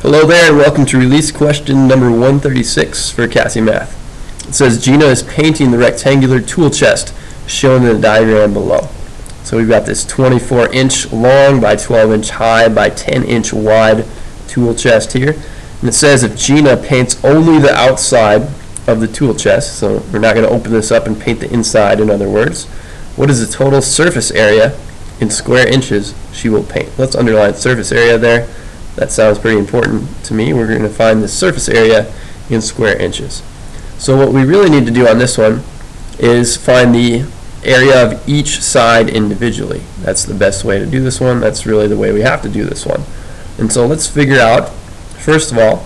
Hello there and welcome to release question number 136 for CAHSEE Math. It says Gina is painting the rectangular tool chest shown in the diagram below. So we've got this 24-inch long by 12-inch high by 10-inch wide tool chest here. And it says if Gina paints only the outside of the tool chest, so we're not going to open this up and paint the inside, in other words, what is the total surface area in square inches she will paint? Let's underline surface area there. That sounds pretty important to me. We're going to find the surface area in square inches. So what we really need to do on this one is find the area of each side individually. That's the best way to do this one. That's really the way we have to do this one. And so let's figure out, first of all,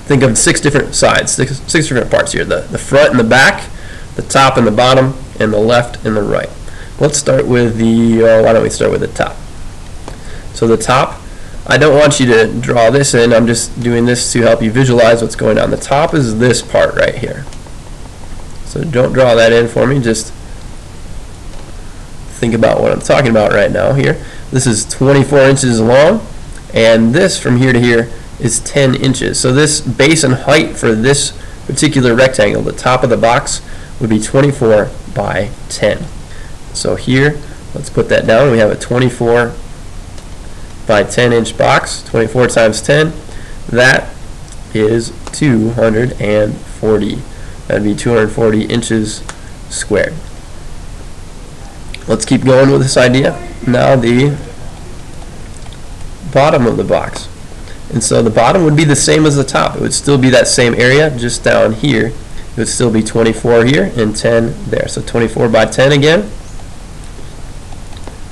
think of 6 different sides, six different parts here. The front and the back, the top and the bottom, and the left and the right. Let's start with the, why don't we start with the top? So the top, I don't want you to draw this in, I'm just doing this to help you visualize what's going on. The top is this part right here. So don't draw that in for me, just think about what I'm talking about right now here. This is 24 inches long, and this from here to here is 10 inches. So this base and height for this particular rectangle, the top of the box, would be 24 by 10. So here, let's put that down. We have a 24 by 10 inch box, 24 times 10, that is 240. That'd be 240 inches squared. Let's keep going with this idea. Now the bottom of the box. And so the bottom would be the same as the top. It would still be that same area, just down here. It would still be 24 here and 10 there. So 24 by 10 again.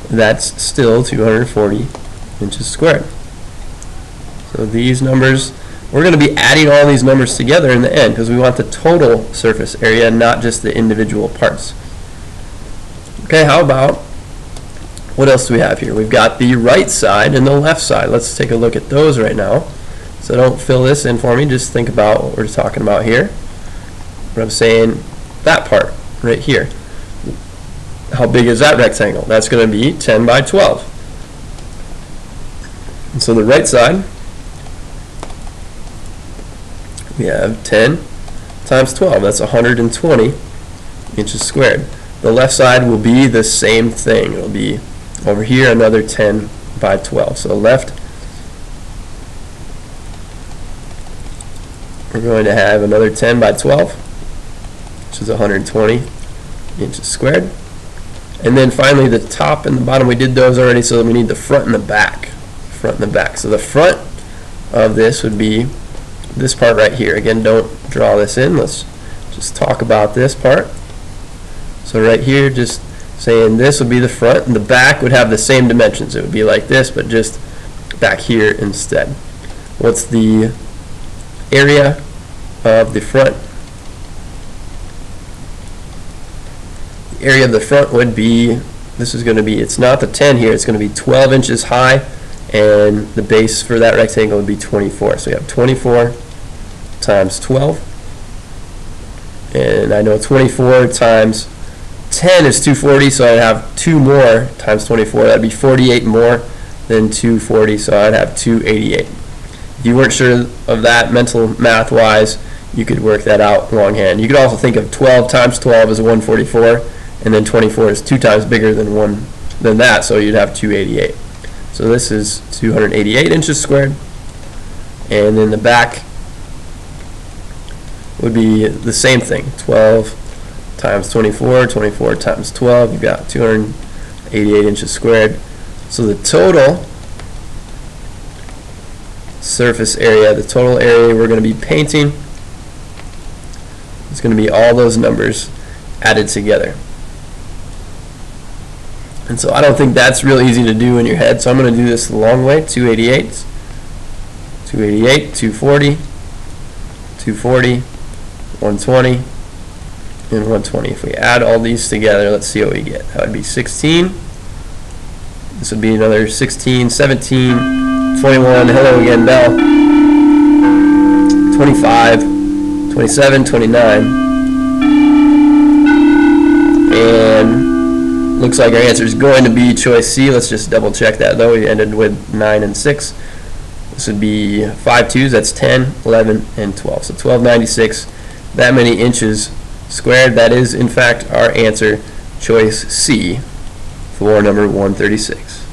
That's still 240 inches squared. So these numbers, we're going to be adding all these numbers together in the end because we want the total surface area, not just the individual parts. Okay, how about, what else do we have here? We've got the right side and the left side. Let's take a look at those right now. So don't fill this in for me, just think about what we're talking about here. What I'm saying, that part right here. How big is that rectangle? That's going to be 10 by 12. And so the right side, we have 10 times 12. That's 120 inches squared. The left side will be the same thing. It will be over here another 10 by 12. So left, we're going to have another 10 by 12, which is 120 inches squared. And then finally the top and the bottom, we did those already, so we need the front and the back. Front and the back. So the front of this would be this part right here. Again, don't draw this in. Let's just talk about this part. So right here, just saying this would be the front, and the back would have the same dimensions. It would be like this, but just back here instead. What's the area of the front? The area of the front would be, this is going to be, it's not the 10 here, it's going to be 12 inches high, and the base for that rectangle would be 24. So you have 24 times 12, and I know 24 times 10 is 240, so I'd have 2 more times 24. That'd be 48 more than 240, so I'd have 288. If you weren't sure of that mental math wise, you could work that out longhand. You could also think of 12 times 12 as 144, and then 24 is 2 times bigger than that, so you'd have 288. So this is 288 inches squared, and then the back would be the same thing, 12 times 24, 24 times 12, you've got 288 inches squared. So the total surface area, the total area we're going to be painting, is going to be all those numbers added together. And so I don't think that's real easy to do in your head, so I'm going to do this the long way. 288, 288, 240, 240, 120, and 120. If we add all these together, let's see what we get. That would be 16. This would be another 16, 17, 21, hello again, Bell, 25, 27, 29, and looks like our answer is going to be choice C. Let's just double check that though. We ended with 9 and 6. This would be 5 2s, that's 10, 11, and 12. So 1296, that many inches squared. That is, in fact, our answer, choice C, for number 136.